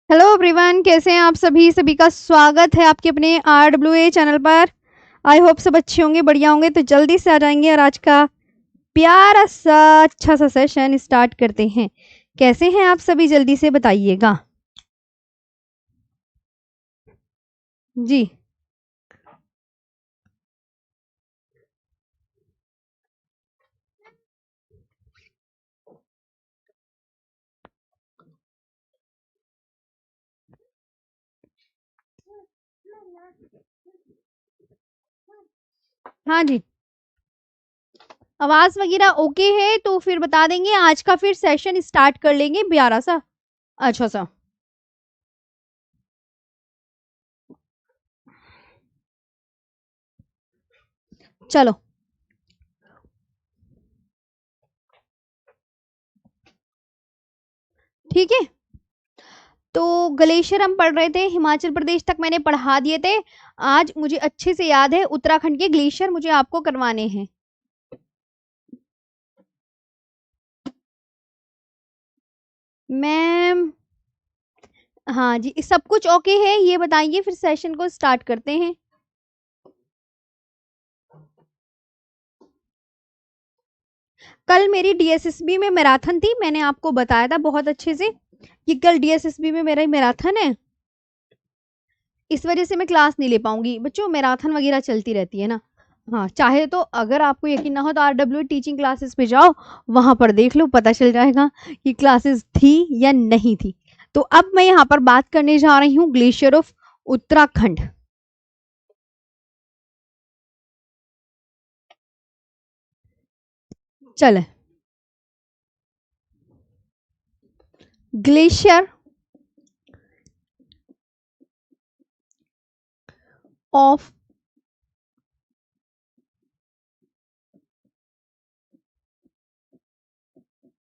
Hello everyone, कैसे हैं आप सभी। सभी का स्वागत है आपके अपने RWA चैनल पर। आई होप सब अच्छे होंगे, बढ़िया होंगे। तो जल्दी से आ जाएंगे और आज का प्यारा सा अच्छा सा सेशन स्टार्ट करते हैं। कैसे हैं आप सभी, जल्दी से बताइएगा जी। हाँ जी, आवाज वगैरह ओके है तो फिर बता देंगे। आज का फिर सेशन स्टार्ट कर लेंगे प्यारा सा अच्छा सा। चलो ठीक है। तो ग्लेशियर हम पढ़ रहे थे, हिमाचल प्रदेश तक मैंने पढ़ा दिए थे। आज मुझे अच्छे से याद है उत्तराखंड के ग्लेशियर मुझे आपको करवाने हैं। मैम हाँ जी, सब कुछ ओके है, ये बताइए फिर सेशन को स्टार्ट करते हैं। कल मेरी डीएसएसबी में मैराथन थी, मैंने आपको बताया था बहुत अच्छे से कि कल डीएसएसबी में मेरा मैराथन है। इस वजह से मैं क्लास नहीं ले पाऊंगी बच्चों, मैराथन वगैरह चलती रहती है ना। हाँ, चाहे तो अगर आपको यकीन ना हो तो RWA टीचिंग क्लासेस पे जाओ, वहां पर देख लो, पता चल जाएगा कि क्लासेस थी या नहीं थी। तो अब मैं यहाँ पर बात करने जा रही हूँ ग्लेशियर ऑफ उत्तराखंड। चले, glacier of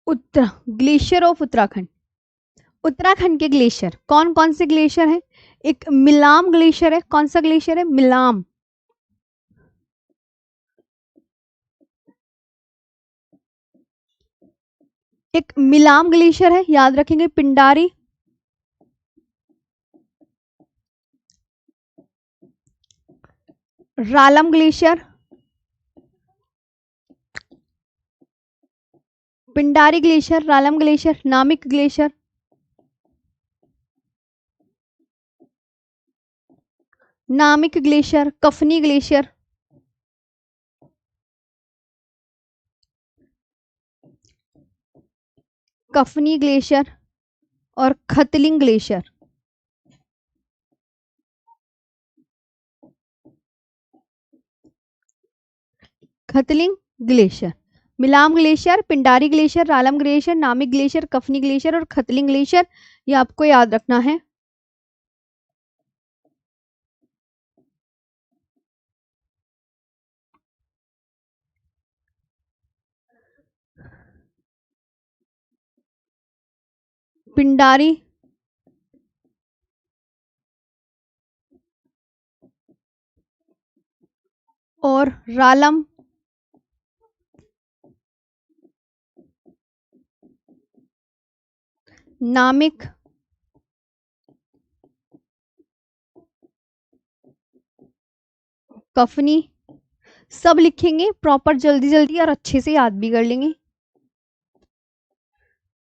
Uttar glacier of Uttarakhand. Uttarakhand के ग्लेशियर कौन कौन से ग्लेशियर हैं? एक मिलाम ग्लेशियर है। कौन सा ग्लेशियर है? मिलाम। एक मिलाम ग्लेशियर है, याद रखेंगे। Pindari, Ralam glacier, Pindari glacier, Ralam glacier, Namik glacier, Namik glacier, Kafni glacier, Kafni glacier और Khatling glacier. Khatling glacier, Milam glacier, Pindari glacier, Ralam glacier, Namik glacier, Kafni glacier और खतलिंग ग्लेशियर। ये आपको याद रखना है। पिंडारी और रालम, नामिक, कफनी, सब लिखेंगे प्रॉपर, जल्दी जल्दी और अच्छे से याद भी कर लेंगे।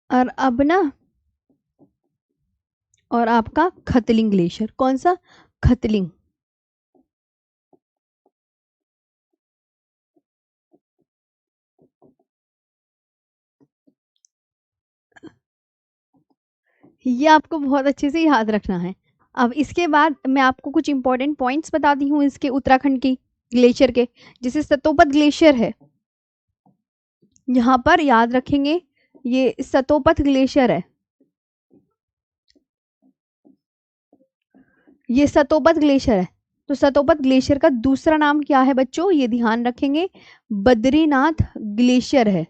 और अब ना, और आपका खतलिंग ग्लेशियर, कौन सा? खतलिंग। ये आपको बहुत अच्छे से याद रखना है। अब इसके बाद मैं आपको कुछ इंपॉर्टेंट पॉइंट्स बताती हूँ इसके उत्तराखंड की ग्लेशियर के। जैसे सतोपत ग्लेशियर है, यहाँ पर याद रखेंगे, ये सतोपत ग्लेशियर है। ये सतोपत ग्लेशियर है। तो सतोपत ग्लेशियर का दूसरा नाम क्या है बच्चों, ये ध्यान रखेंगे। बद्रीनाथ ग्लेशियर है।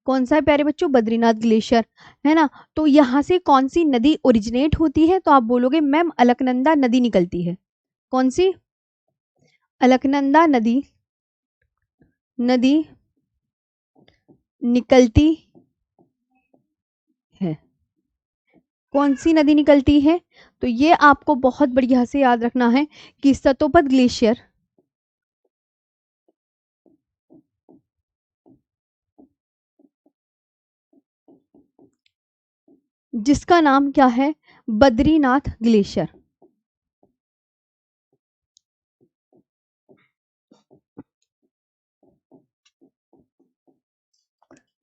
कौन सा है प्यारे बच्चों? बद्रीनाथ ग्लेशियर, है ना। तो यहाँ से कौन सी नदी ओरिजिनेट होती है? तो आप बोलोगे मैम अलकनंदा नदी निकलती है। कौन सी? अलकनंदा नदी, नदी निकलती है। कौन सी नदी निकलती है? तो ये आपको बहुत बढ़िया से याद रखना है कि सतोपत ग्लेशियर जिसका नाम क्या है? बद्रीनाथ ग्लेशियर।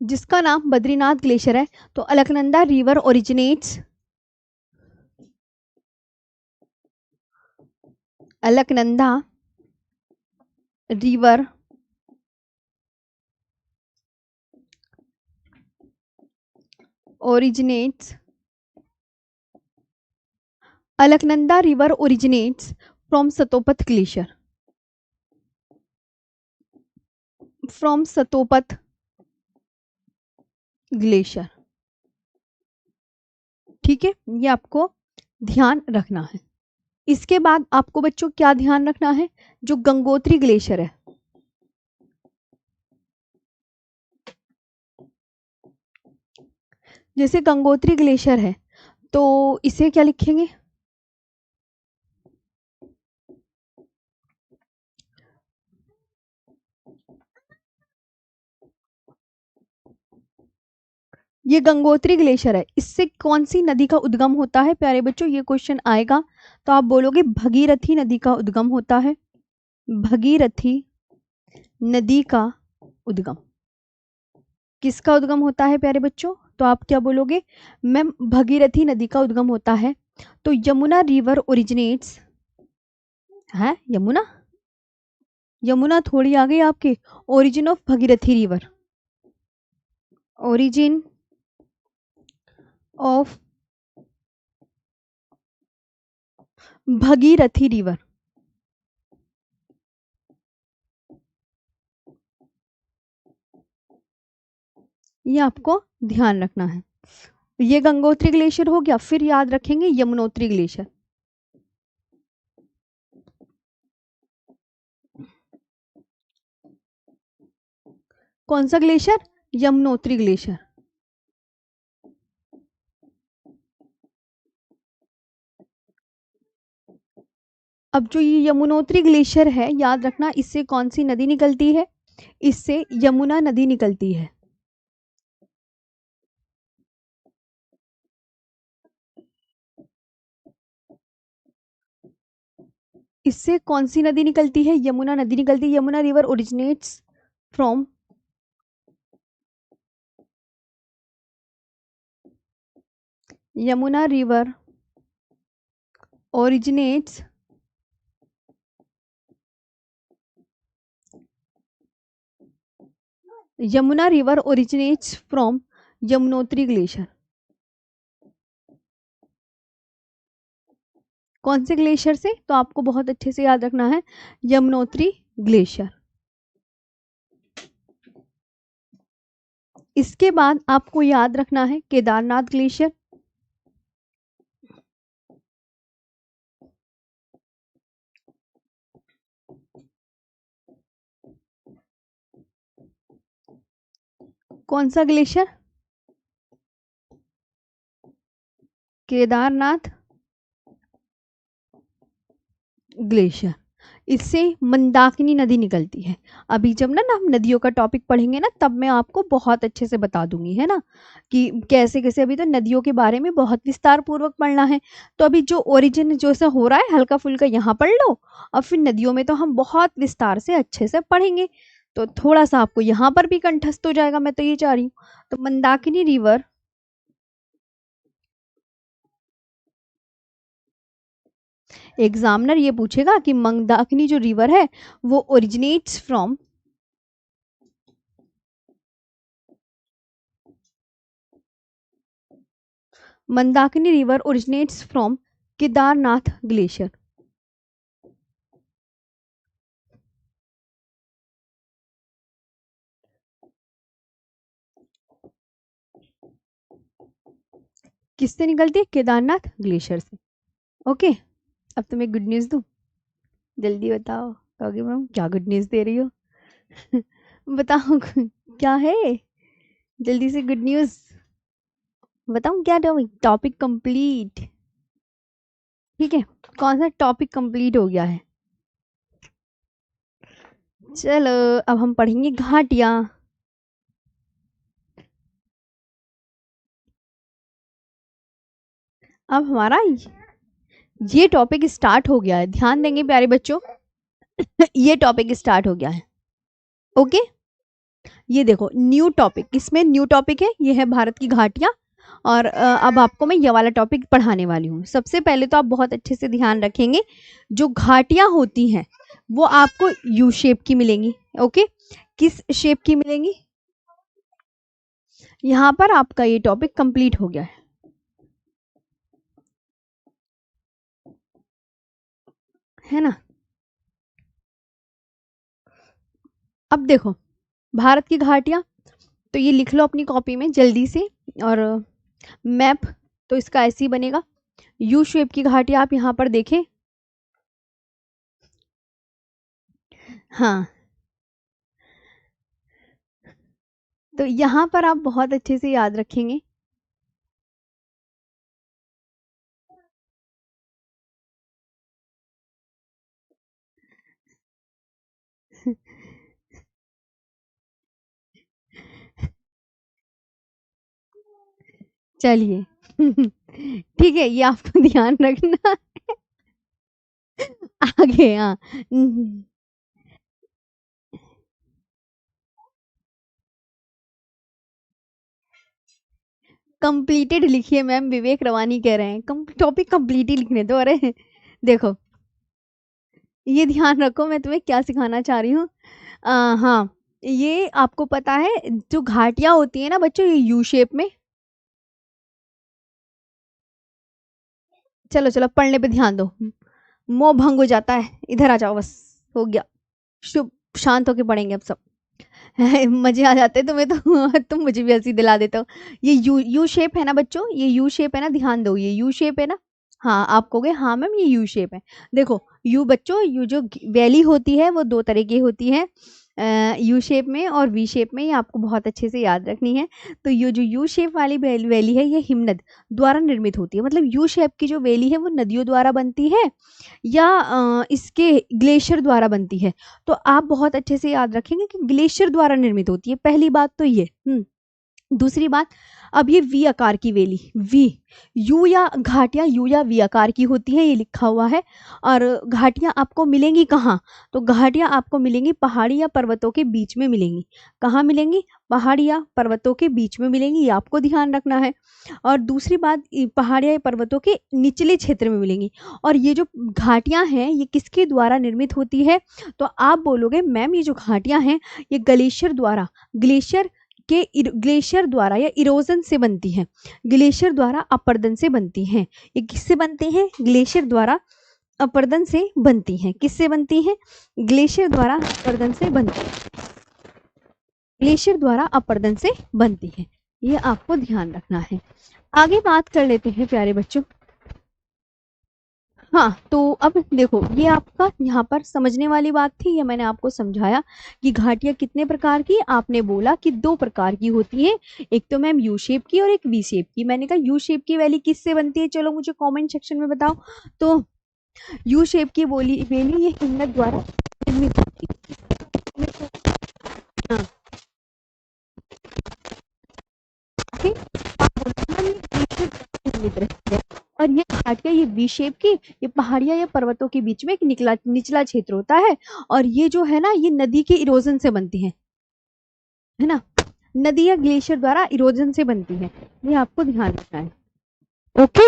जिसका नाम बद्रीनाथ ग्लेशियर है। तो Alaknanda river originates, Alaknanda river originates, Alaknanda river originates from Satopanth glacier, from Satopanth glacier. ठीक है, ये आपको ध्यान रखना है। इसके बाद आपको बच्चों क्या ध्यान रखना है? जो गंगोत्री ग्लेशियर है, जैसे गंगोत्री ग्लेशियर है तो इसे क्या लिखेंगे? ये गंगोत्री ग्लेशियर है, इससे कौन सी नदी का उद्गम होता है प्यारे बच्चों? ये क्वेश्चन आएगा तो आप बोलोगे भगीरथी नदी का उद्गम होता है। भगीरथी नदी का उद्गम किसका उद्गम होता है प्यारे बच्चों? तो आप क्या बोलोगे? मैम भगीरथी नदी का उद्गम होता है। तो यमुना रिवर ओरिजिनेट्स है, यमुना, यमुना थोड़ी आ गई आपके। Origin of Bhagirathi river, origin of Bhagirathi river, ये आपको ध्यान रखना है। ये गंगोत्री ग्लेशियर हो गया, फिर याद रखेंगे यमुनोत्री ग्लेशियर। कौन सा ग्लेशियर? यमुनोत्री ग्लेशियर। अब जो ये यमुनोत्री ग्लेशियर है, याद रखना इससे कौन सी नदी निकलती है? इससे यमुना नदी निकलती है। इससे कौन सी नदी निकलती है? यमुना नदी निकलती है। Yamuna river originates from, Yamuna river originates Yamuna river originates from Yamunotri glacier. कौन से ग्लेशियर से? तो आपको बहुत अच्छे से याद रखना है यमुनोत्री ग्लेशियर। इसके बाद आपको याद रखना है केदारनाथ ग्लेशियर। कौन सा ग्लेशियर? केदारनाथ ग्लेशियर। इससे मंदाकिनी नदी निकलती है। अभी जब ना हम नदियों का टॉपिक पढ़ेंगे ना, तब मैं आपको बहुत अच्छे से बता दूंगी, है ना, कि कैसे कैसे। अभी तो नदियों के बारे में बहुत विस्तार पूर्वक पढ़ना है। तो अभी जो ओरिजिन जो से हो रहा है हल्का फुल्का यहाँ पढ़ लो, और फिर नदियों में तो हम बहुत विस्तार से अच्छे से पढ़ेंगे। तो थोड़ा सा आपको यहाँ पर भी कंठस्थ हो जाएगा, मैं तो ये चाह रही हूँ। तो मंदाकिनी रिवर, एग्जामिनर ये पूछेगा कि मंदाकिनी जो रिवर है वो originates from, Mandakini river originates from Kedarnath glacier. किससे निकलती है? केदारनाथ ग्लेशियर से। ओके, अब तुम्हें गुड न्यूज दूं? जल्दी बताओ। कहोगे मैम क्या गुड न्यूज दे रही हो? बताओ क्या है, जल्दी से गुड न्यूज। बताऊं क्या टॉपिक? Topic complete. ठीक है, कौन सा टॉपिक कंप्लीट हो गया है? चलो अब हम पढ़ेंगे घाटियां। अब हमारा ये टॉपिक स्टार्ट हो गया है, ध्यान देंगे प्यारे बच्चों। ये टॉपिक स्टार्ट हो गया है। ओके, ये देखो न्यू टॉपिक, इसमें न्यू टॉपिक है, ये है भारत की घाटियां। और अब आपको मैं ये वाला टॉपिक पढ़ाने वाली हूँ। सबसे पहले तो आप बहुत अच्छे से ध्यान रखेंगे, जो घाटियां होती हैं वो आपको यू शेप की मिलेंगी। ओके, किस शेप की मिलेंगी? यहाँ पर आपका ये टॉपिक कंप्लीट हो गया है ना। अब देखो भारत की घाटियां, तो ये लिख लो अपनी कॉपी में जल्दी से। और मैप तो इसका ऐसे ही बनेगा, यू शेप की घाटियां आप यहाँ पर देखें। हाँ, तो यहाँ पर आप बहुत अच्छे से याद रखेंगे। चलिए ठीक है, ये आपको ध्यान रखना आगे। हाँ, कंप्लीटेड लिखिए मैम, विवेक रवानी कह रहे हैं टॉपिक कंप्लीट ही लिखने दो। अरे देखो, ये ध्यान रखो मैं तुम्हें क्या सिखाना चाह रही हूँ। हाँ, ये आपको पता है जो घाटियां होती है ना बच्चों, ये यू शेप में। चलो चलो पढ़ने पे ध्यान दो, मोह भंग हो जाता है। इधर आ जाओ, बस हो गया। शुभ, शांत होके पढ़ेंगे अब सब मजे आ जाते हैं तुम्हें तो तुम मुझे भी हंसी दिला देते हो। ये यू यू शेप है ना बच्चों, ये यू शेप है ना, ध्यान दो, ये यू शेप है ना। हाँ, आप कहोगे हाँ मैम ये यू शेप है। देखो यू बच्चों, यू जो वैली होती है वो दो तरह की होती है, यू शेप में और वी शेप में, ये आपको बहुत अच्छे से याद रखनी है। तो ये जो यू शेप वाली वैली है, ये हिमनद द्वारा निर्मित होती है। मतलब यू शेप की जो वैली है वो नदियों द्वारा बनती है या इसके ग्लेशियर द्वारा बनती है। तो आप बहुत अच्छे से याद रखेंगे कि ग्लेशियर द्वारा निर्मित होती है, पहली बात तो ये। दूसरी बात, अब ये वी आकार की वेली, वी यू या घाटियां यू या वी आकार की होती है, ये लिखा हुआ है। और घाटियां आपको मिलेंगी कहाँ? तो घाटियां आपको मिलेंगी पहाड़ी या पर्वतों के बीच में मिलेंगी। कहाँ मिलेंगी? पहाड़ी या पर्वतों के बीच में मिलेंगी, ये आपको ध्यान रखना है। और दूसरी बात, पहाड़िया या पर्वतों के निचले क्षेत्र में मिलेंगी। और ये जो घाटियां हैं ये किसके द्वारा निर्मित होती है? तो आप बोलोगे मैम ये जो घाटियां हैं ये ग्लेशियर द्वारा, ग्लेशियर द्वारा या इरोजन से बनती है, ग्लेशियर द्वारा अपर्दन से बनती हैं। ये किससे बनती हैं? ग्लेशियर द्वारा अपर्दन से बनती हैं। किससे बनती हैं? ग्लेशियर द्वारा अपर्दन से बनती है, ग्लेशियर द्वारा अपर्दन से बनती है। ये आपको ध्यान रखना है। आगे बात कर लेते हैं प्यारे बच्चों। हाँ, तो अब देखो ये आपका यहाँ पर समझने वाली बात थी, ये मैंने आपको समझाया कि घाटियां कितने प्रकार की, आपने बोला कि दो प्रकार की होती है, एक तो मैम यू शेप की और एक वी शेप की। मैंने कहा यू शेप की वैली किससे बनती है, चलो मुझे कमेंट सेक्शन में बताओ। तो यू शेप की बोली वैली ये हिम्मत द्वारा निर्मित होती है। हाँ, ठीक, आप बोलते हैं मैम ये V shape द्वारा निर्मित रहती है। और ये घाटियां ये वी शेप की, ये पहाड़ियां या पर्वतों के बीच में एक निचला क्षेत्र होता है। और ये जो है ना, ये नदी के इरोजन से बनती है ना, नदी या ग्लेशियर द्वारा इरोजन से बनती है। ये आपको ध्यान रखना है। ओके,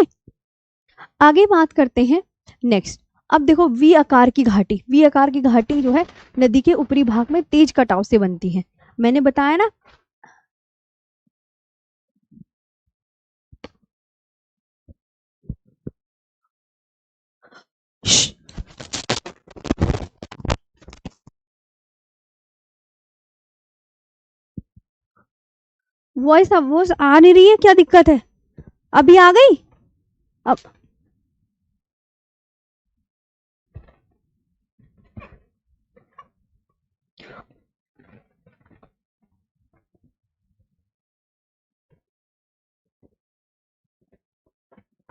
आगे बात करते हैं नेक्स्ट। अब देखो वी आकार की घाटी, वी आकार की घाटी जो है नदी के ऊपरी भाग में तेज कटाव से बनती है। मैंने बताया ना। वॉइस अब वो आ नहीं रही है, क्या दिक्कत है? अभी आ गई? अब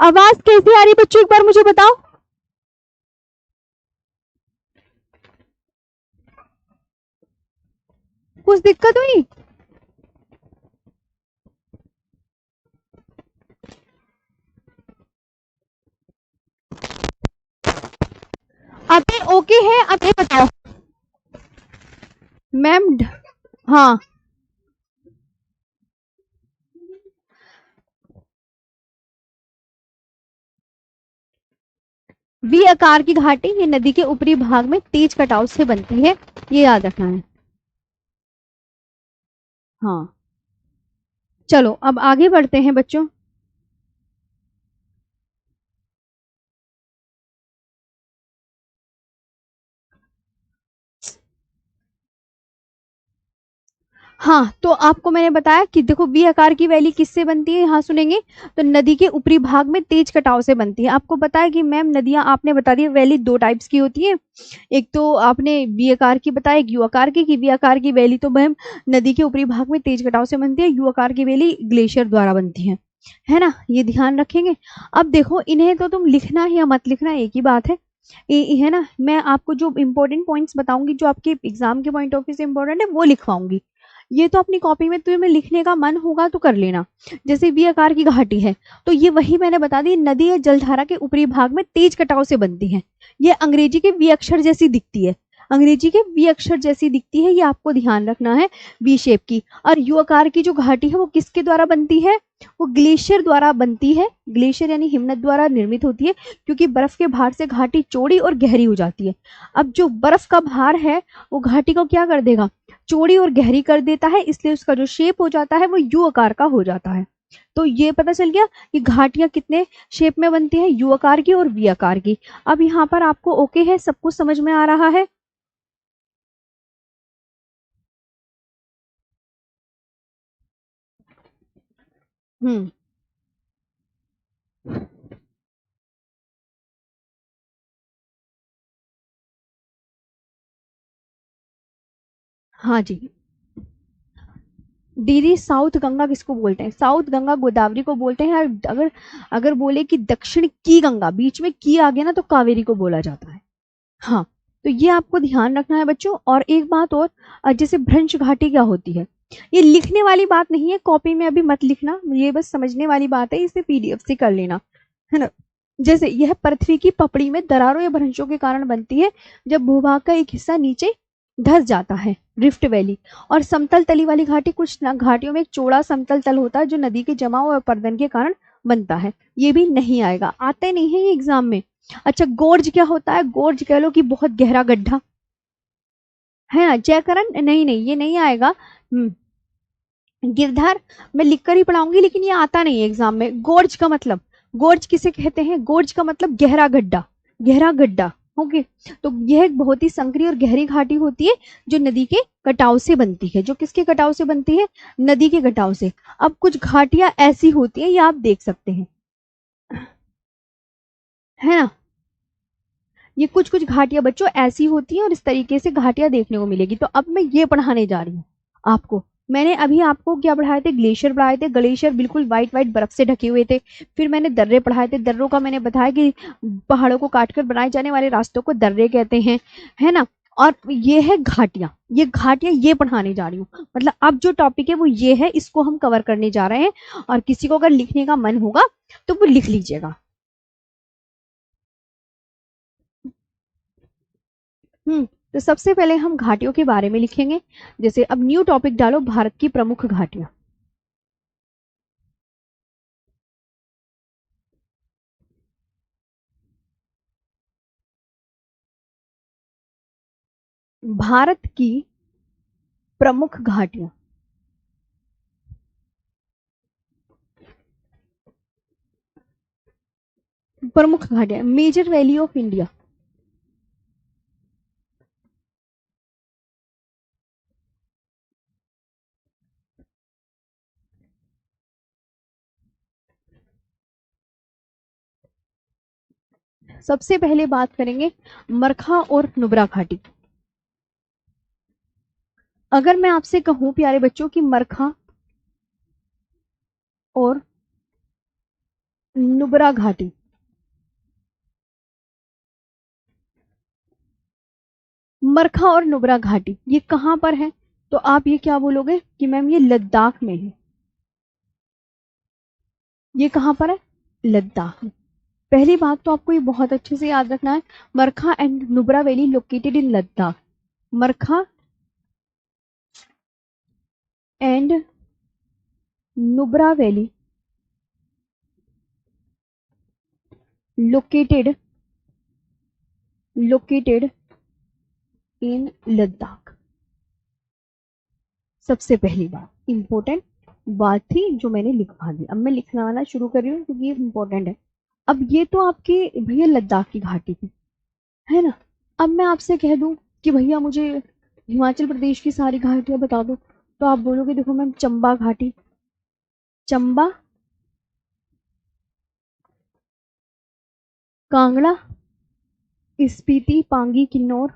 आवाज कैसी आ रही बच्चों, एक बार मुझे बताओ। कुछ दिक्कत हुई? अब ये ओके है? अब ये बताओ मैम। हाँ, वी आकार की घाटी ये नदी के ऊपरी भाग में तेज कटाव से बनती है, ये याद रखना है। हाँ, चलो अब आगे बढ़ते हैं बच्चों। हाँ, तो आपको मैंने बताया कि देखो वी आकार की वैली किससे बनती है, यहाँ सुनेंगे। तो नदी के ऊपरी भाग में तेज कटाव से बनती है। आपको पता है कि मैम नदियां, आपने बता दिया वैली दो टाइप्स की होती है। एक तो आपने वी आकार की बताया, एक यू आकार की। वी आकार की वैली तो मैम नदी के ऊपरी भाग में तेज कटाव से बनती है, यू आकार की वैली ग्लेशियर द्वारा बनती है ना, ये ध्यान रखेंगे। अब देखो इन्हें तो तुम लिखना या मत लिखना एक ही बात है, है ना। मैं आपको जो इंपॉर्टेंट पॉइंट्स बताऊंगी, जो आपके एग्जाम के पॉइंट ऑफ व्यू से इंपॉर्टेंट है, वो लिखवाऊंगी। ये तो अपनी कॉपी में तुम्हें लिखने का मन होगा तो कर लेना। जैसे वी आकार की घाटी है, तो ये वही मैंने बता दी, नदी या जलधारा के ऊपरी भाग में तेज कटाव से बनती है। ये अंग्रेजी के वी अक्षर जैसी दिखती है, अंग्रेजी के वी अक्षर जैसी दिखती है, ये आपको ध्यान रखना है, वी शेप की। और यू आकार की जो घाटी है वो किसके द्वारा बनती है, वो ग्लेशियर द्वारा बनती है। ग्लेशियर यानी हिमनद द्वारा निर्मित होती है, क्योंकि बर्फ के भार से घाटी चौड़ी और गहरी हो जाती है। अब जो बर्फ का भार है वो घाटी को क्या कर देगा, चौड़ी और गहरी कर देता है, इसलिए उसका जो शेप हो जाता है वो यू आकार का हो जाता है। तो ये पता चल गया कि घाटियां कितने शेप में बनती है, यू आकार की और वी आकार की। अब यहाँ पर आपको ओके है, सब कुछ समझ में आ रहा है? हम्म। हाँ जी। दीदी साउथ गंगा किसको बोलते हैं, साउथ गंगा गोदावरी को बोलते हैं। और अगर अगर बोले कि दक्षिण की गंगा, बीच में की आ गया ना, तो कावेरी को बोला जाता है। हाँ, तो ये आपको ध्यान रखना है बच्चों। और एक बात और, जैसे भ्रंश घाटी क्या होती है, ये लिखने वाली बात नहीं है, कॉपी में अभी मत लिखना, ये बस समझने वाली बात है, इसे पीडीएफ से कर लेना, है ना। जैसे यह पृथ्वी की पपड़ी में दरारों या भ्रंशों के कारण बनती है, जब भूभाग का एक हिस्सा नीचे धंस जाता है, रिफ्ट वैली। और समतल तली वाली घाटी, कुछ घाटियों में एक चौड़ा समतल तल होता है जो नदी के जमाव और अपरदन के कारण बनता है। ये भी नहीं आएगा, आते नहीं है ये एग्जाम में। अच्छा, गोर्ज क्या होता है, गोर्ज कह लो कि बहुत गहरा गड्ढा, है ना। जयकरण नहीं नहीं, ये नहीं आएगा। गिरधर मैं लिखकर ही पढ़ाऊंगी, लेकिन ये आता नहीं है एग्जाम में। गोर्ज का मतलब, गोर्ज किसे कहते हैं, गोर्ज का मतलब गहरा गड्ढा, गहरा गड्ढा। ओके, तो यह एक बहुत ही संकरी और गहरी घाटी होती है, जो नदी के कटाव से बनती है। जो किसके कटाव से बनती है, नदी के कटाव से। अब कुछ घाटियां ऐसी होती है, ये आप देख सकते हैं, है ना। ये कुछ कुछ घाटियां बच्चों ऐसी होती हैं, और इस तरीके से घाटियां देखने को मिलेगी। तो अब मैं ये पढ़ाने जा रही हूँ आपको। मैंने अभी आपको क्या पढ़ाए थे, ग्लेशियर पढ़ाए थे। ग्लेशियर बिल्कुल व्हाइट व्हाइट बर्फ से ढके हुए थे। फिर मैंने दर्रे पढ़ाए थे, दर्रों का मैंने बताया कि पहाड़ों को काटकर बनाए जाने वाले रास्तों को दर्रे कहते हैं, है ना। और ये है घाटियां, ये घाटियां ये पढ़ाने जा रही हूँ। मतलब अब जो टॉपिक है वो ये है, इसको हम कवर करने जा रहे हैं। और किसी को अगर लिखने का मन होगा तो वो लिख लीजिएगा। तो सबसे पहले हम घाटियों के बारे में लिखेंगे। जैसे अब न्यू टॉपिक डालो, भारत की प्रमुख घाटियां। भारत की प्रमुख घाटियां, प्रमुख घाटियां, मेजर वैली ऑफ इंडिया। सबसे पहले बात करेंगे मरखा और नुब्रा घाटी। अगर मैं आपसे कहूं प्यारे बच्चों की मरखा और नुब्रा घाटी, मरखा और नुब्रा घाटी ये कहां पर है? तो आप ये क्या बोलोगे कि मैम ये लद्दाख में है। ये कहां पर है? लद्दाख में। पहली बात तो आपको ये बहुत अच्छे से याद रखना है, Markha and Nubra valley located in Ladakh. Markha and Nubra valley located located in Ladakh. सबसे पहली बात इंपॉर्टेंट बात थी जो मैंने लिखवा दी। अब मैं लिखवाना शुरू कर रही हूँ क्योंकि ये इंपॉर्टेंट है। अब ये तो आपकी भैया लद्दाख की घाटी थी, है ना। अब मैं आपसे कह दूं कि भैया मुझे हिमाचल प्रदेश की सारी घाटियां बता दो, तो आप बोलोगे देखो मैम चंबा घाटी, चंबा, कांगड़ा, स्पीति, पांगी, किन्नौर,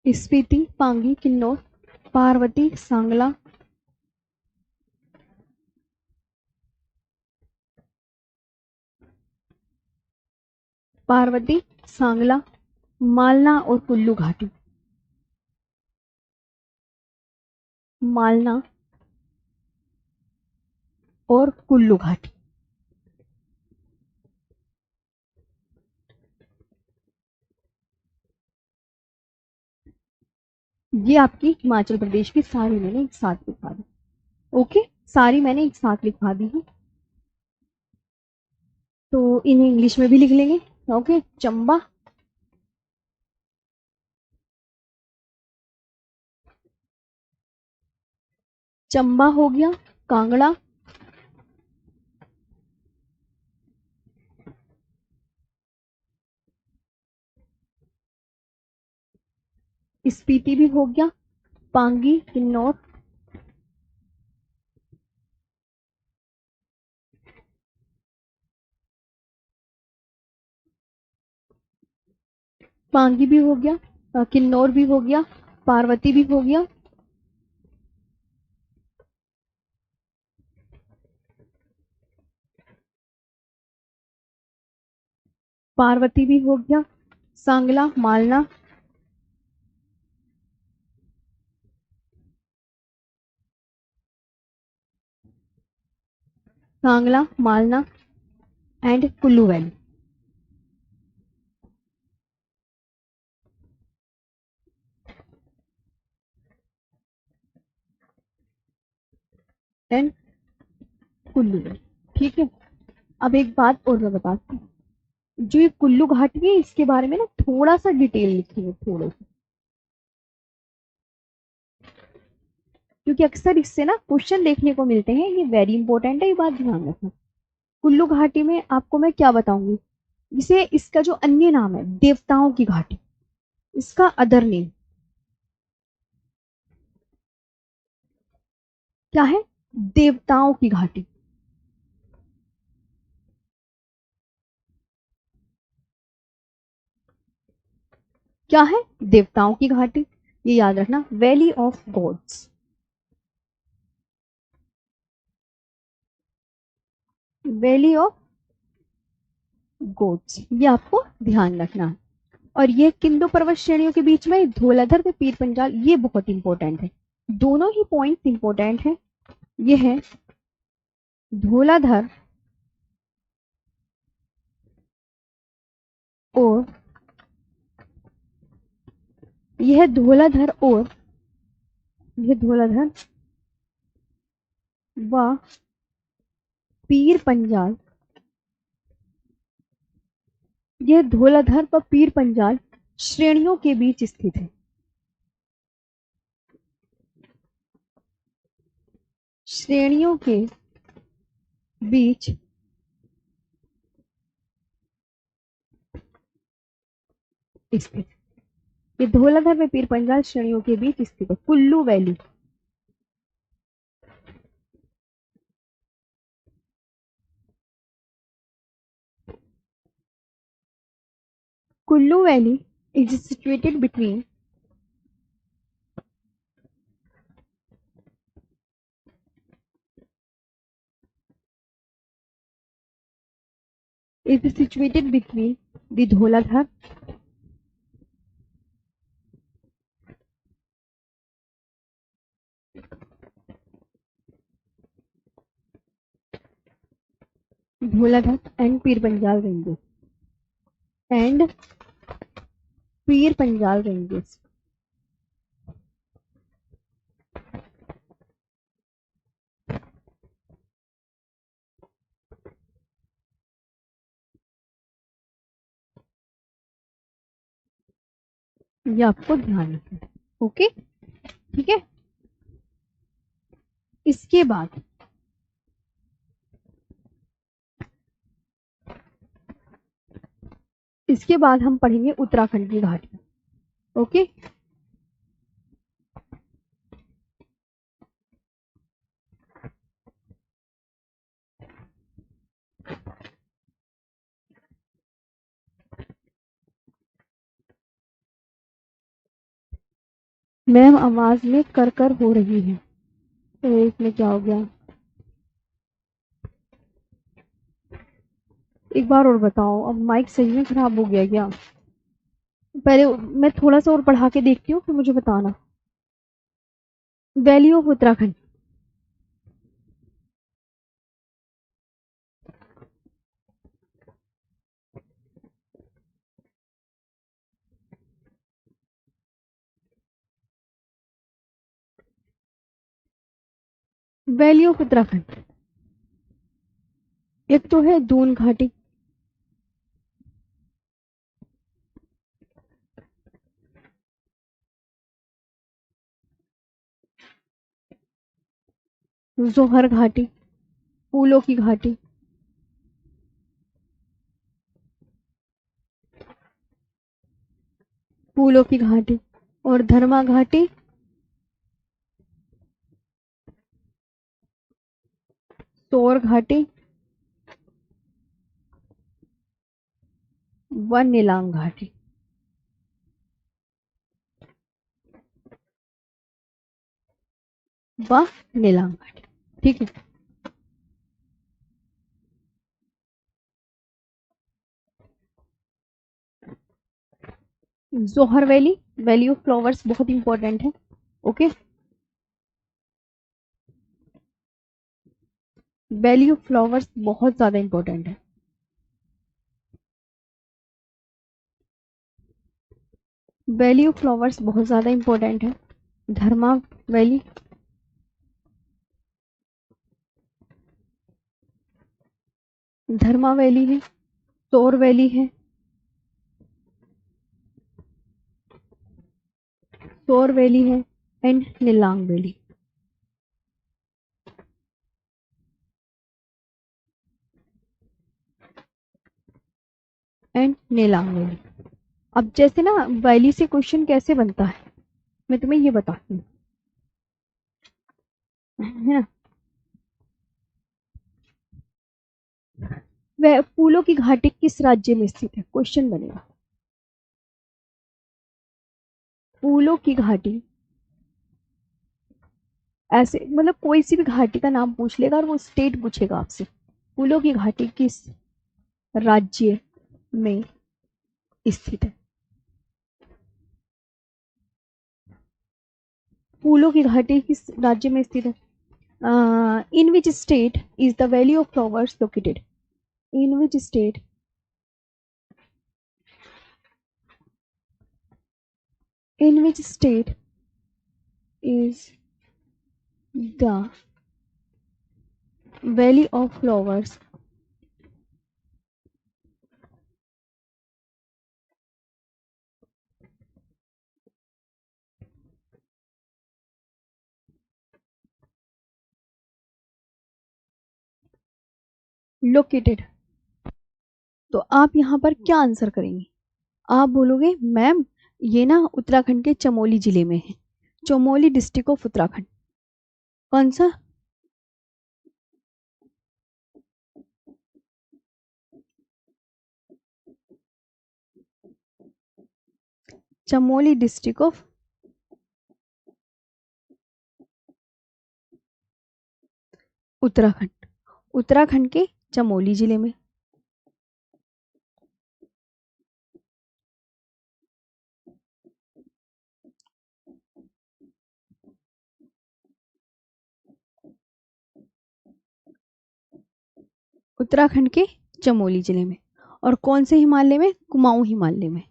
स्पीति, पांगी, किन्नौर, पार्वती, सांगला, पार्वती, सांगला, मालना और कुल्लू घाटी। मालना और कुल्लू घाटी। ये आपकी हिमाचल प्रदेश की सारी मैंने एक साथ लिखवा दी। ओके, सारी मैंने एक साथ लिखवा दी है, तो इन्हें इंग्लिश में भी लिख लेंगे। ओके, चंबा, चंबा हो गया, कांगड़ा, स्पीति भी हो गया, पांगी, किन्नौर, पांगी भी हो गया, किन्नौर भी हो गया, पार्वती भी हो गया, पार्वती भी हो गया, Sangla, Malana, Sangla, Malana and Kullu valley. And Kullu valley, ठीक है। अब एक बात और मैं बताती हूँ, जो ये कुल्लू घाटी है इसके बारे में ना थोड़ा सा डिटेल लिखी है, थोड़ा सा, क्योंकि अक्सर इससे ना क्वेश्चन देखने को मिलते हैं, ये वेरी इंपॉर्टेंट है, ये बात ध्यान रखना। कुल्लू घाटी में आपको मैं क्या बताऊंगी, इसे इसका जो अन्य नाम है देवताओं की घाटी, इसका अदर नेम क्या है? देवताओं की घाटी। क्या है? देवताओं की घाटी। ये याद रखना, valley of gods, valley of gods, ये आपको ध्यान रखना है। और ये किन दो पर्वत श्रेणियों के बीच में? धौलाधर व पीर पंजाल, ये बहुत इंपॉर्टेंट है, दोनों ही पॉइंट इंपॉर्टेंट है। ये है धौलाधर और यह धौलाधर और यह धौलाधर व पीर पंजाल, यह धौलाधर व पीर पंजाल श्रेणियों के बीच स्थित है। श्रेणियों के बीच स्थित, ये धौलाधर व पीर पंजाल श्रेणियों के बीच स्थित है। Kullu valley, Kullu valley is situated between the Dholadhar and Pir Panjal ranges. ये आपको ध्यान रखना। ओके, ठीक है। इसके बाद हम पढ़ेंगे उत्तराखंड की घाटियां। ओके, मैम आवाज में कर कर हो रही है, तो इसमें क्या हो गया? एक बार और बताओ, अब माइक सही में खराब हो गया क्या? पहले मैं थोड़ा सा और पढ़ा के देखती हूँ, फिर मुझे बताना। Valley of Uttarakhand, valley of Uttarakhand एक तो है दून घाटी, जोहर घाटी, फूलों की घाटी, और धर्मा घाटी, तोर घाटी व नीलांग घाटी। ठीक है। जोहर वैली, वैली ऑफ फ्लावर्स बहुत इंपॉर्टेंट है। ओके, वैली ऑफ फ्लावर्स बहुत ज्यादा इंपॉर्टेंट है। वैली ऑफ फ्लावर्स बहुत ज्यादा इंपॉर्टेंट है। धर्मा वैली, है, तोर वैली है, एंड नीलांग वैली। अब जैसे ना वैली से क्वेश्चन कैसे बनता है, मैं तुम्हें ये बताती हूँ, है ना। वह फूलों की घाटी किस राज्य में स्थित है, क्वेश्चन बनेगा। फूलों की घाटी, ऐसे मतलब कोई सी भी घाटी का नाम पूछ लेगा और वो स्टेट पूछेगा आपसे। फूलों की घाटी किस राज्य में स्थित है? फूलों की घाटी किस राज्य में स्थित है? In which state is the valley of flowers located? In which state is the Valley of Flowers located? तो आप यहाँ पर क्या आंसर करेंगे? आप बोलोगे मैम ये ना उत्तराखंड के चमोली जिले में है, चमोली डिस्ट्रिक्ट ऑफ उत्तराखंड। कौन सा? चमोली डिस्ट्रिक्ट ऑफ उत्तराखंड, उत्तराखंड के चमोली जिले में। उत्तराखंड के चमोली जिले में। और कौन से हिमालय में? कुमाऊं हिमालय में।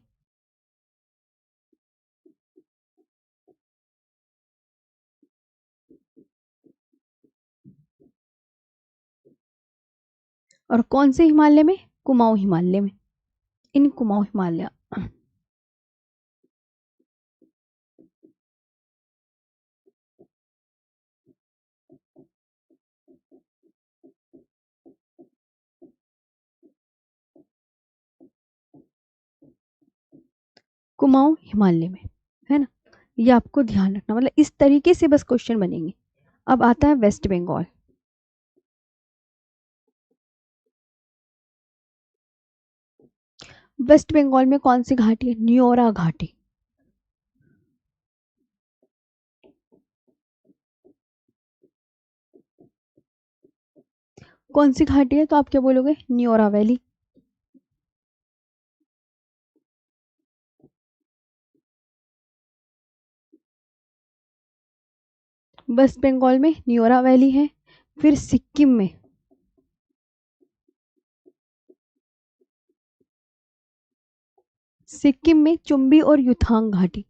और कौन से हिमालय में? कुमाऊं हिमालय में। इन कुमाऊं हिमालय। कुमाऊं हिमालय में, है ना। ये आपको ध्यान रखना, मतलब इस तरीके से बस क्वेश्चन बनेंगे। अब आता है वेस्ट बंगाल। वेस्ट बंगाल में कौन सी घाटी है? न्योरा घाटी। कौन सी घाटी है? तो आप क्या बोलोगे? न्योरा वैली। वेस्ट बंगाल में न्योरा वैली है। फिर सिक्किम में, सिक्किम में चुम्बी और युथांग घाटी।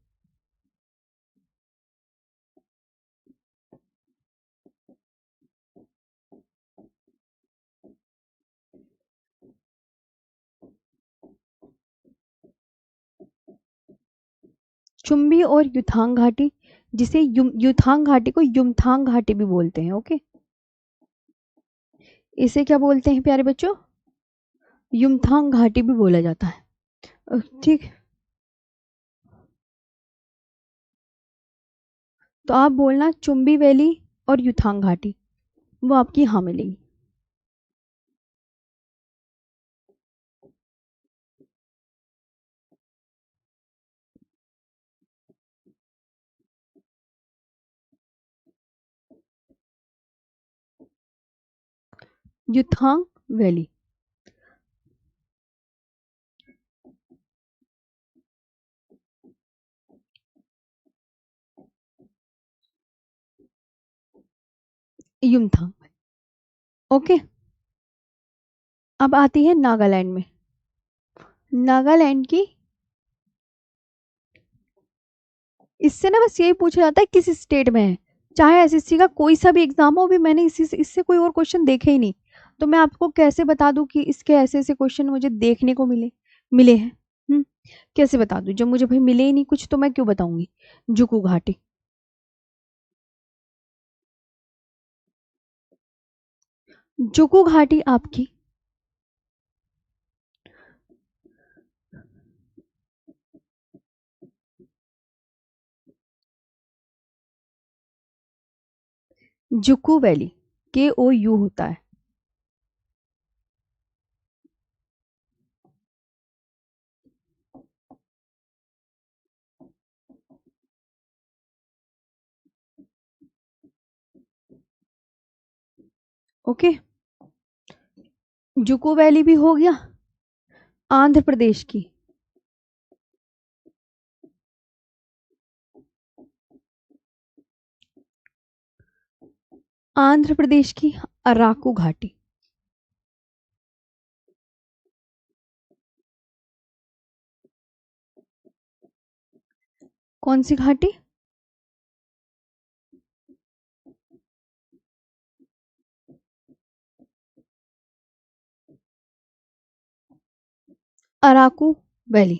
चुम्बी और युथांग घाटी, जिसे युथांग घाटी को युमथांग घाटी भी बोलते हैं। ओके, इसे क्या बोलते हैं प्यारे बच्चों? युमथांग घाटी भी बोला जाता है। ठीक, तो आप बोलना चुम्बी वैली और युथांग घाटी, वो आपकी यहाँ मिलेगी। युथांग वैली। युमथांग। ओके, अब आती है नागालैंड में। नागालैंड की, इससे ना बस यही पूछा जाता है किस स्टेट में है, चाहे एसएससी का कोई सा भी एग्जाम हो। अभी मैंने इसी से, इससे कोई और क्वेश्चन देखे ही नहीं, तो मैं आपको कैसे बता दूं कि इसके ऐसे ऐसे क्वेश्चन मुझे देखने को मिले हैं। कैसे बता दूं जब मुझे भाई मिले ही नहीं कुछ, तो मैं क्यों बताऊंगी? जुकू घाटी। जुकू घाटी आपकी जुकू वैली, KOU होता है। ओके, जुकू वैली भी हो गया। आंध्र प्रदेश की, आंध्र प्रदेश की अराकू घाटी। कौन सी घाटी? अराकू वैली।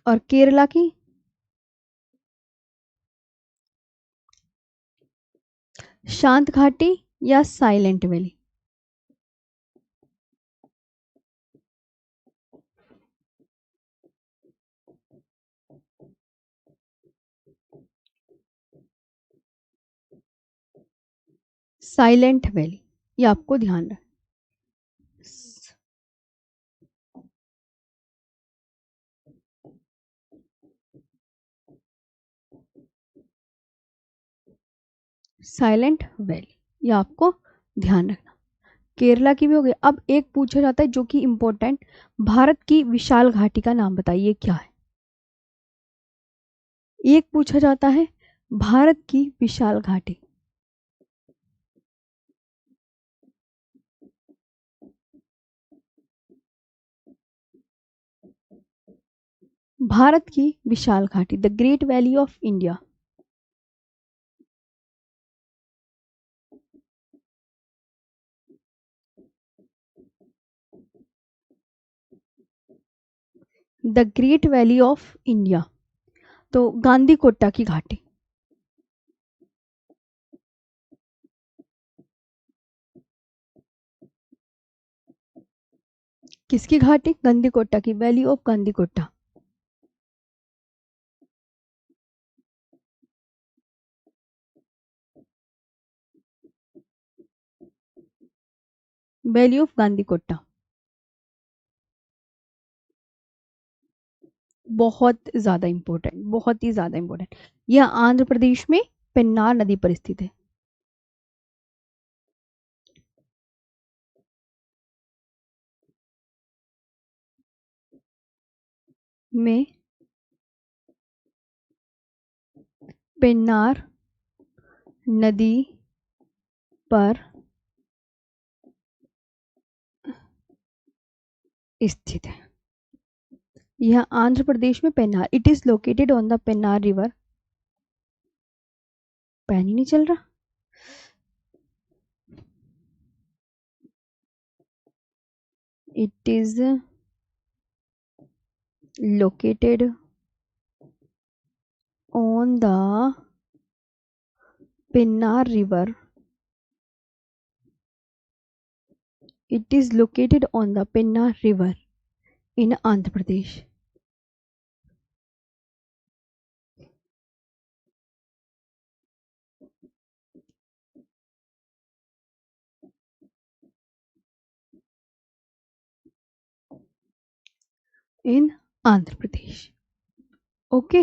और केरला की शांत घाटी या साइलेंट वैली? साइलेंट वैली, ये आपको ध्यान रखना। साइलेंट वैली, ये आपको ध्यान रखना। केरला की भी हो गई। अब एक पूछा जाता है जो कि इंपॉर्टेंट, भारत की विशाल घाटी का नाम बताइए क्या है। एक पूछा जाता है भारत की विशाल घाटी। भारत की विशाल घाटी, the great valley of India. The great valley of India, तो गांधी कोट्टा की घाटी। किसकी घाटी? गांधी कोट्टा की, valley of Gandhi Kotta. Valley of Gandhi Kotta, बहुत ज्यादा इंपॉर्टेंट, बहुत ही ज्यादा इंपॉर्टेंट। यह आंध्र प्रदेश में पेन्नार नदी पर स्थित है। में पेन्नार नदी पर स्थित है। यह आंध्र प्रदेश में Pennar, it is located on the Pennar river. Pen ही नहीं चल रहा। It is located on the Pennar river. It is located on the Pennar river in Andhra Pradesh. In Andhra Pradesh. Okay,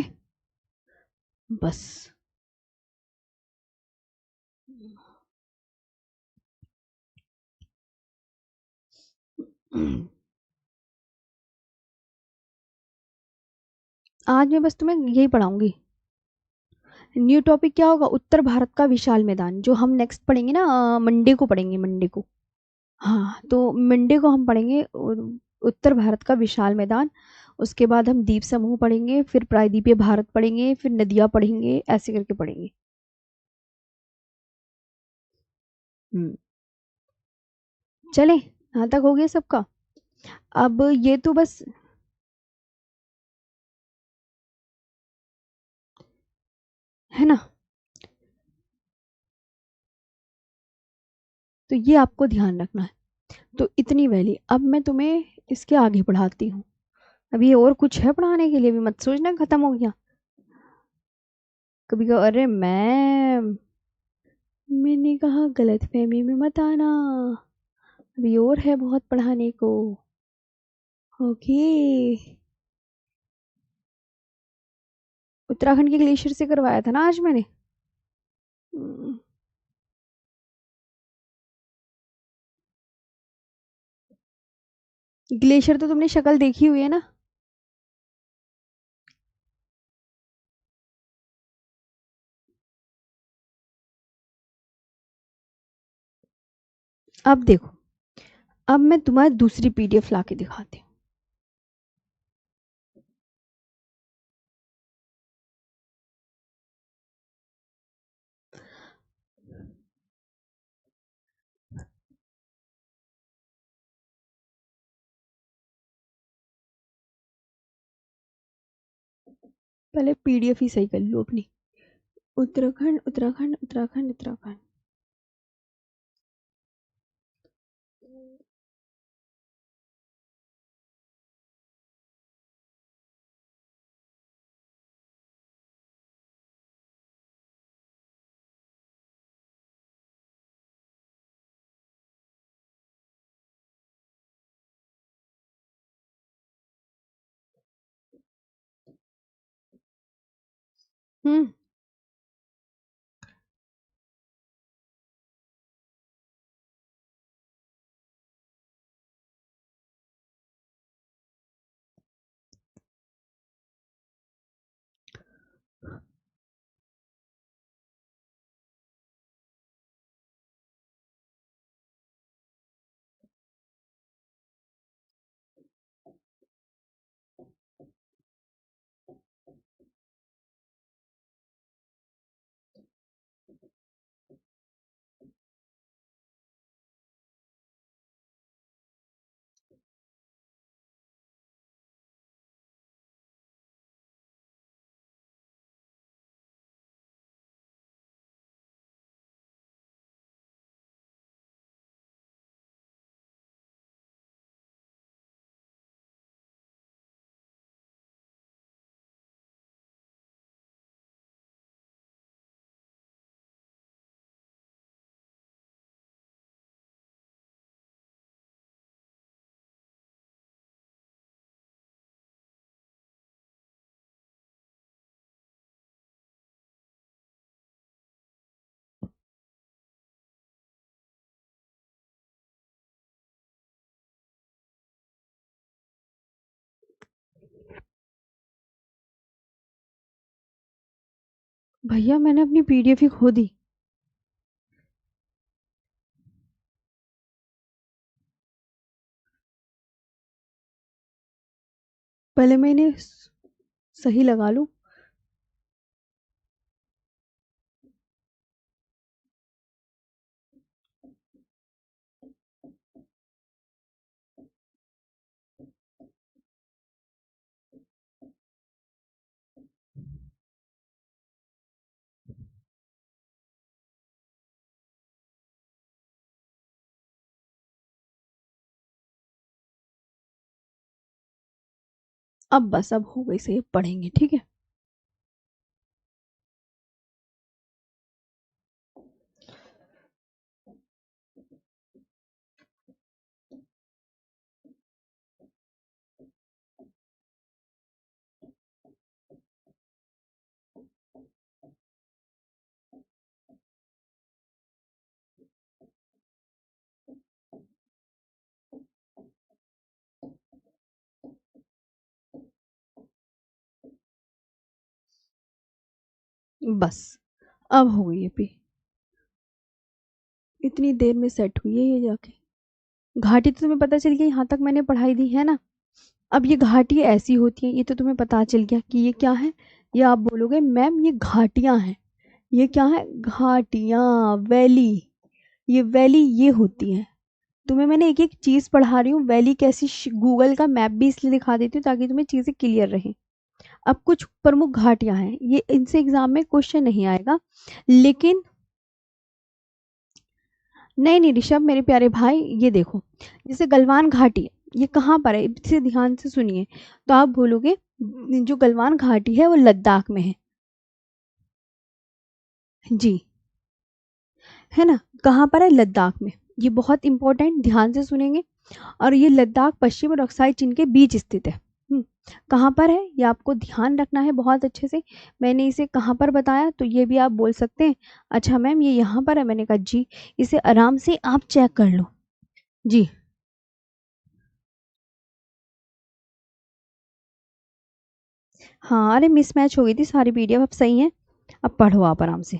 बस। आज मैं बस तुम्हें यही पढ़ाऊंगी। न्यू टॉपिक क्या होगा? उत्तर भारत का विशाल मैदान, जो हम नेक्स्ट पढ़ेंगे ना, मंडे को पढ़ेंगे, मंडे को। हाँ, तो मंडे को हम पढ़ेंगे उत्तर भारत का विशाल मैदान। उसके बाद हम द्वीप समूह पढ़ेंगे, फिर प्रायद्वीपीय भारत पढ़ेंगे, फिर नदियाँ पढ़ेंगे, ऐसे करके पढ़ेंगे। हम्म, चले, यहाँ तक हो गया सबका। अब ये तो बस है ना, तो ये आपको ध्यान रखना है। तो इतनी वैली, अब मैं तुम्हें इसके आगे पढ़ाती हूँ। अभी और कुछ है पढ़ाने के लिए, भी मत सोचना खत्म हो गया। कभी कहो अरे मैंने कहा गलत फहमी में मत आना, अभी और है बहुत पढ़ाने को। ओके। उत्तराखंड के ग्लेशियर से करवाया था ना आज मैंने। हम्म, ग्लेशियर तो तुमने शक्ल देखी हुई है ना। अब देखो, अब मैं तुम्हारी दूसरी पीडीएफ ला के दिखाती हूँ। पहले पीडीएफ ही सही कर लो अपनी। उत्तराखंड उत्तराखंड उत्तराखंड उत्तराखंड। हम्म, भैया मैंने अपनी पीडीएफ ही खो दी। पहले मैं इन्हें सही लगा लूं। अब बस अब हो गई सही, अब पढ़ेंगे ठीक है। बस अब हो गई ये पी, इतनी देर में सेट हुई है ये जाके। घाटी तो तुम्हें पता चल गया, यहाँ तक मैंने पढ़ाई दी है ना। अब ये घाटी ऐसी होती है, ये तो तुम्हें पता चल गया कि ये क्या है। ये आप बोलोगे मैम ये घाटियां हैं। ये क्या है? घाटियां, वैली। ये वैली ये होती है। तुम्हें मैंने एक एक चीज पढ़ा रही हूँ, वैली कैसी, गूगल का मैप भी इसलिए दिखा देती हूँ ताकि तुम्हें चीजें क्लियर रहें। अब कुछ प्रमुख घाटियां हैं, ये इनसे एग्जाम में क्वेश्चन नहीं आएगा, लेकिन नहीं नहीं ऋषभ मेरे प्यारे भाई, ये देखो जैसे गलवान घाटी है, ये कहाँ पर है इसे ध्यान से सुनिए। तो आप बोलोगे जो गलवान घाटी है वो लद्दाख में है। जी, है ना, कहाँ पर है? लद्दाख में। ये बहुत इंपॉर्टेंट, ध्यान से सुनेंगे। और ये लद्दाख पश्चिम और अक्साई चीन के बीच स्थित है। कहाँ पर है ये आपको ध्यान रखना है बहुत अच्छे से। मैंने इसे कहाँ पर बताया, तो ये भी आप बोल सकते हैं अच्छा मैम ये यहाँ पर है। मैंने कहा जी, इसे आराम से आप चेक कर लो। जी हाँ, अरे मिसमैच हो गई थी सारी पीडीएफ, अब सही है। अब पढ़ो आप आराम से।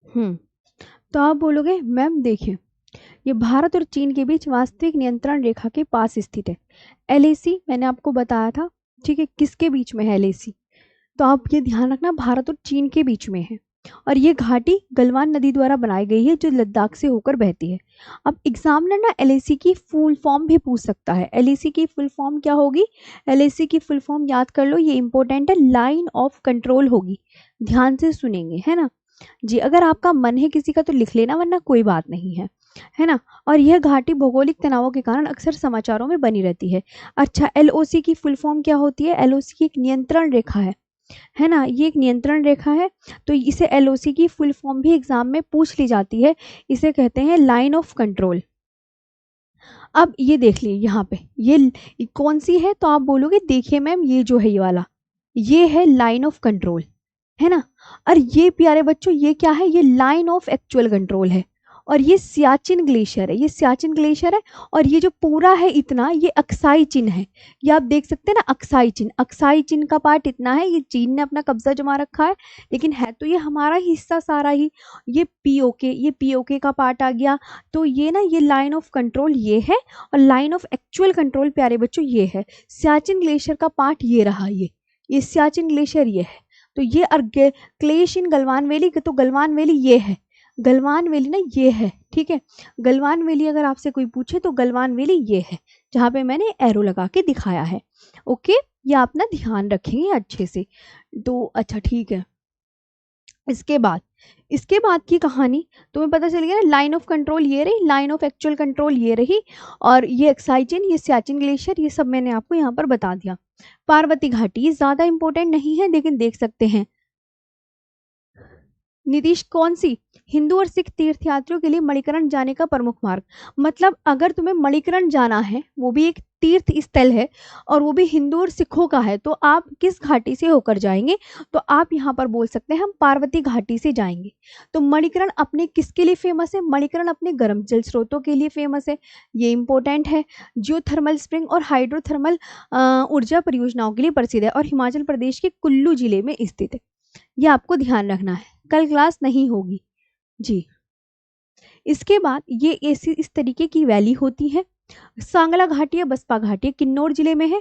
हम्म तो आप बोलोगे मैम देखिए, ये भारत और चीन के बीच वास्तविक नियंत्रण रेखा के पास स्थित है। एलएसी मैंने आपको बताया था, ठीक है, किसके बीच में है एलएसी? तो आप ये ध्यान रखना, भारत और चीन के बीच में है। और ये घाटी गलवान नदी द्वारा बनाई गई है जो लद्दाख से होकर बहती है। अब एग्जामिनर ना एलएसी की फुल फॉर्म भी पूछ सकता है। एलएसी की फुल फॉर्म क्या होगी? एलएसी की फुल फॉर्म याद कर लो, ये इंपॉर्टेंट है, लाइन ऑफ कंट्रोल होगी। ध्यान से सुनेंगे, है ना। जी, अगर आपका मन है किसी का तो लिख लेना, वरना कोई बात नहीं है ना। और यह घाटी भौगोलिक तनावों के कारण अक्सर समाचारों में बनी रहती है। अच्छा, एलओसी की फुल फॉर्म क्या होती है? एलओसी एक नियंत्रण रेखा है ना, ये एक नियंत्रण रेखा है। तो इसे एलओसी की फुल फॉर्म भी एग्जाम में पूछ ली जाती है, इसे कहते हैं लाइन ऑफ कंट्रोल। अब ये देख लीजिए यहाँ पे, ये कौन सी है? तो आप बोलोगे देखिए मैम, ये जो है ये वाला, ये है लाइन ऑफ कंट्रोल, है ना। और ये प्यारे बच्चों, ये क्या है? ये लाइन ऑफ एक्चुअल कंट्रोल है। और ये सियाचिन ग्लेशियर है, ये सियाचिन ग्लेशियर है। और ये जो पूरा है इतना, ये अक्साई चिन्ह है। ये आप देख सकते हैं ना, अक्साई चिन्ह, अक्साई चिन्ह का पार्ट इतना है। ये चीन ने अपना कब्जा जमा रखा है, लेकिन है तो ये हमारा हिस्सा सारा ही। ये पीओके, ये पीओके का पार्ट आ गया। तो ये ना, ये लाइन ऑफ कंट्रोल ये है, और लाइन ऑफ एक्चुअल कंट्रोल प्यारे बच्चों ये है। सियाचिन ग्लेशियर का पार्ट ये रहा, ये सियाचिन ग्लेशियर ये है। तो ये क्लेश इन गलवान वैली, तो गलवान वैली ये है, गलवान वैली ना ये है, ठीक है। गलवान वैली अगर आपसे कोई पूछे तो गलवान वैली ये है, जहाँ पे मैंने एरो लगा के दिखाया है। ओके, ये आप ना ध्यान रखेंगे अच्छे से। तो अच्छा ठीक है, इसके बाद की कहानी तुम्हें पता चल गया ना। लाइन ऑफ कंट्रोल ये रही, लाइन ऑफ एक्चुअल कंट्रोल ये रही, और ये एक्साइचिन, ये सियाचिन ग्लेशियर, ये सब मैंने आपको यहाँ पर बता दिया। पार्वती घाटी ज्यादा इंपॉर्टेंट नहीं है, लेकिन देख सकते हैं। नीतीश, कौन सी? हिंदू और सिख तीर्थयात्रियों के लिए मणिकरण जाने का प्रमुख मार्ग। मतलब अगर तुम्हें मणिकरण जाना है, वो भी एक तीर्थ स्थल है, और वो भी हिंदू और सिखों का है, तो आप किस घाटी से होकर जाएंगे? तो आप यहाँ पर बोल सकते हैं हम पार्वती घाटी से जाएंगे। तो मणिकरण अपने किसके लिए फेमस है? मणिकरण अपने गर्म जल स्रोतों के लिए फेमस है, ये इंपॉर्टेंट है। जियोथर्मल स्प्रिंग और हाइड्रोथर्मल ऊर्जा परियोजनाओं के लिए प्रसिद्ध है, और हिमाचल प्रदेश के कुल्लू जिले में स्थित है। ये आपको ध्यान रखना है, कल क्लास नहीं होगी जी। इसके बाद ये ऐसी इस तरीके की वैली होती है। सांगला घाटी या बसपा घाटी किन्नौर जिले में है।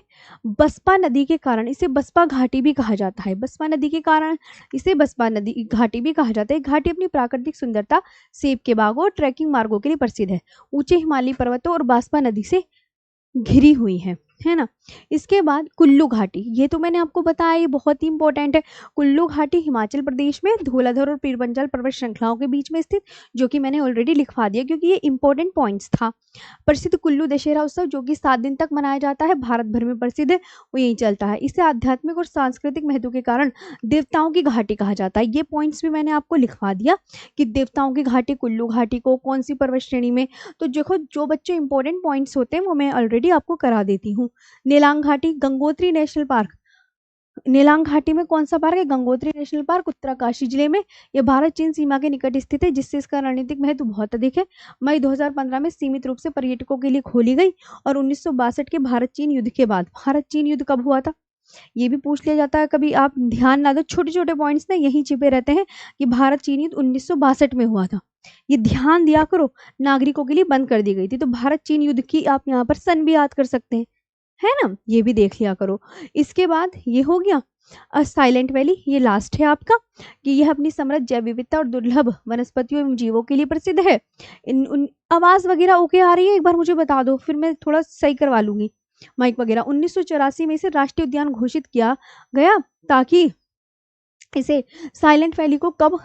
बसपा नदी के कारण इसे बसपा घाटी भी कहा जाता है, बसपा नदी के कारण इसे बसपा नदी घाटी भी कहा जाता है। घाटी अपनी प्राकृतिक सुंदरता, सेब के बागों और ट्रैकिंग मार्गों के लिए प्रसिद्ध है। ऊंचे हिमालयी पर्वतों और बासपा नदी से घिरी हुई है ना। इसके बाद कुल्लू घाटी, ये तो मैंने आपको बताया, ये बहुत ही इंपॉर्टेंट है। कुल्लू घाटी हिमाचल प्रदेश में धौलाधर और पीरपंजल पर्वत श्रृंखलाओं के बीच में स्थित, जो कि मैंने ऑलरेडी लिखवा दिया क्योंकि ये इंपॉर्टेंट पॉइंट्स था। प्रसिद्ध कुल्लू दशहरा उत्सव, जो कि 7 दिन तक मनाया जाता है, भारत भर में प्रसिद्ध है, वो यही चलता है। इसे आध्यात्मिक और सांस्कृतिक महत्व के कारण देवताओं की घाटी कहा जाता है। ये पॉइंट्स भी मैंने आपको लिखवा दिया कि देवताओं की घाटी कुल्लू घाटी को कौन सी पर्वत श्रेणी में। तो देखो, जो बच्चे इंपॉर्टेंट पॉइंट्स होते हैं वो मैं ऑलरेडी आपको करा देती हूँ। नेलांग घाटी, गंगोत्री नेशनल पार्क। नेलांग घाटी में कौन सा पार्क है? गंगोत्री नेशनल पार्क, उत्तरकाशी जिले में। यह भारत चीन सीमा के निकट स्थित है, जिससे इसका रणनीतिक महत्व बहुत अधिक है। मई 2015 में सीमित रूप से पर्यटकों के लिए खोली गई, और 1962 के भारत चीन युद्ध के बाद, भारत चीन युद्ध कब हुआ था ये भी पूछ लिया जाता है कभी, आप ध्यान ना दो, छोटे छोटे पॉइंट्स ना यही छिपे रहते हैं कि भारत चीन युद्ध 1962 में हुआ था, ये ध्यान दिया करो। नागरिकों के लिए बंद कर दी गई थी। तो भारत चीन युद्ध की आप यहाँ पर सन भी याद कर सकते हैं, है ना, ये भी देख लिया करो। इसके बाद ये हो गया साइलेंट वैली, ये लास्ट है आपका, कि यह अपनी समृद्ध जैव विविधता और दुर्लभ वनस्पतियों एवं जीवों के लिए प्रसिद्ध है। आवाज वगैरह ओके आ रही है? एक बार मुझे बता दो, फिर मैं थोड़ा सही करवा लूंगी माइक वगैरह। 1984 में इसे राष्ट्रीय उद्यान घोषित किया गया, ताकि इसे साइलेंट वैली को कब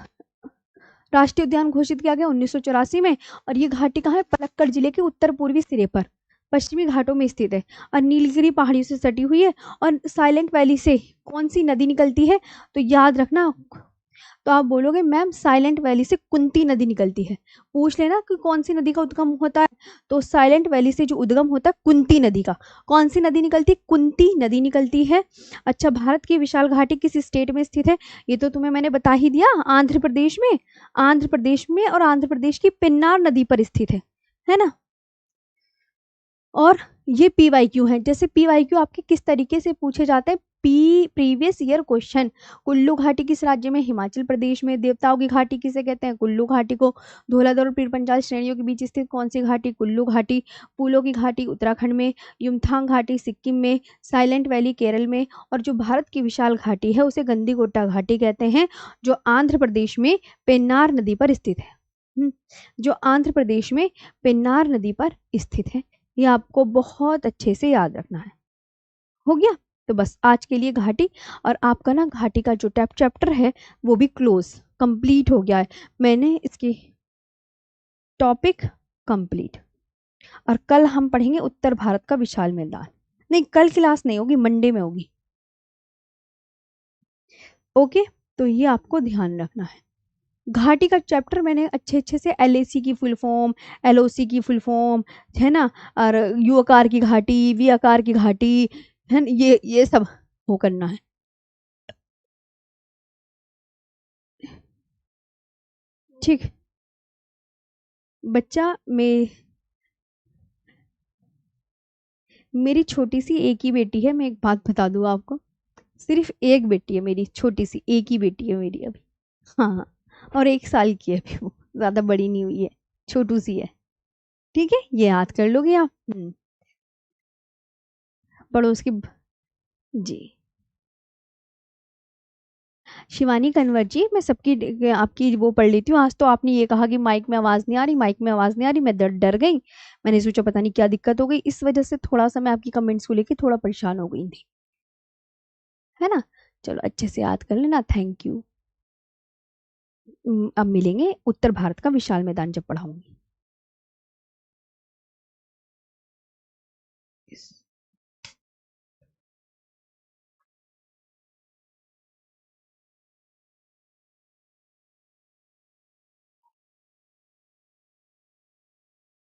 राष्ट्रीय उद्यान घोषित किया गया? 1984 में। और ये घाटी कहाँ है? पलक्कड़ जिले के उत्तर पूर्वी सिरे पर, पश्चिमी घाटों में स्थित है, और नीलगिरी पहाड़ियों से सटी हुई है। और साइलेंट वैली से कौन सी नदी निकलती है? तो याद रखना, तो आप बोलोगे मैम साइलेंट वैली से कुंती नदी निकलती है। पूछ लेना कि कौन सी नदी का उद्गम होता है, तो साइलेंट वैली से जो उद्गम होता है कुंती नदी का। कौन सी नदी निकलती है? कुंती नदी निकलती है। अच्छा, भारत की विशाल घाटी किस स्टेट में स्थित है? ये तो तुम्हें मैंने बता ही दिया, आंध्र प्रदेश में, आंध्र प्रदेश में, और आंध्र प्रदेश की पेन्नार नदी पर स्थित है ना। और ये PYQ है, जैसे PYQ आपके किस तरीके से पूछे जाते हैं, प्रीवियस ईयर क्वेश्चन। कुल्लू घाटी किस राज्य में? हिमाचल प्रदेश में। देवताओं की घाटी किसे कहते हैं? कुल्लू घाटी को। धौलाधर और पीरपंजाल श्रेणियों के बीच स्थित कौन सी घाटी? कुल्लू घाटी। फूलों की घाटी उत्तराखंड में। युमथांग घाटी सिक्किम में। साइलेंट वैली केरल में। और जो भारत की विशाल घाटी है उसे गंदीकोटा घाटी कहते हैं, जो आंध्र प्रदेश में पेन्नार नदी पर स्थित है। जो आंध्र प्रदेश में पेन्नार नदी पर स्थित है। ये आपको बहुत अच्छे से याद रखना है। हो गया? तो बस आज के लिए घाटी, और आपका ना घाटी का जो चैप्टर है वो भी क्लोज कंप्लीट हो गया है। मैंने इसकी टॉपिक कंप्लीट। और कल हम पढ़ेंगे उत्तर भारत का विशाल मैदान। नहीं, कल क्लास नहीं होगी, मंडे में होगी। ओके, तो ये आपको ध्यान रखना है। घाटी का चैप्टर मैंने अच्छे अच्छे से एलएसी की फुल फॉर्म, एलओसी की फुल फॉर्म, है ना, और यू आकार की घाटी, वी आकार की घाटी, है ना, ये सब वो करना है। ठीक। बच्चा मेरी छोटी सी एक ही बेटी है, मैं एक बात बता दूँ आपको। सिर्फ एक बेटी है मेरी, छोटी सी एक ही बेटी है मेरी अभी। हाँ, और 1 साल की है अभी वो, ज्यादा बड़ी नहीं हुई है, छोटू सी है। ठीक है, ये याद कर लोगे आप। पड़ोस की जी। शिवानी कन्वर जी, मैं सबकी आपकी वो पढ़ लेती हूँ। आज तो आपने ये कहा कि माइक में आवाज़ नहीं आ रही, माइक में आवाज़ नहीं आ रही, मैं डर डर गई। मैंने सोचा पता नहीं क्या दिक्कत हो गई, इस वजह से थोड़ा सा मैं आपकी कमेंट्स को लेके थोड़ा परेशान हो गई थी, है ना। चलो अच्छे से याद कर लेना, थैंक यू। अब मिलेंगे उत्तर भारत का विशाल मैदान जब पढ़ाऊंगी।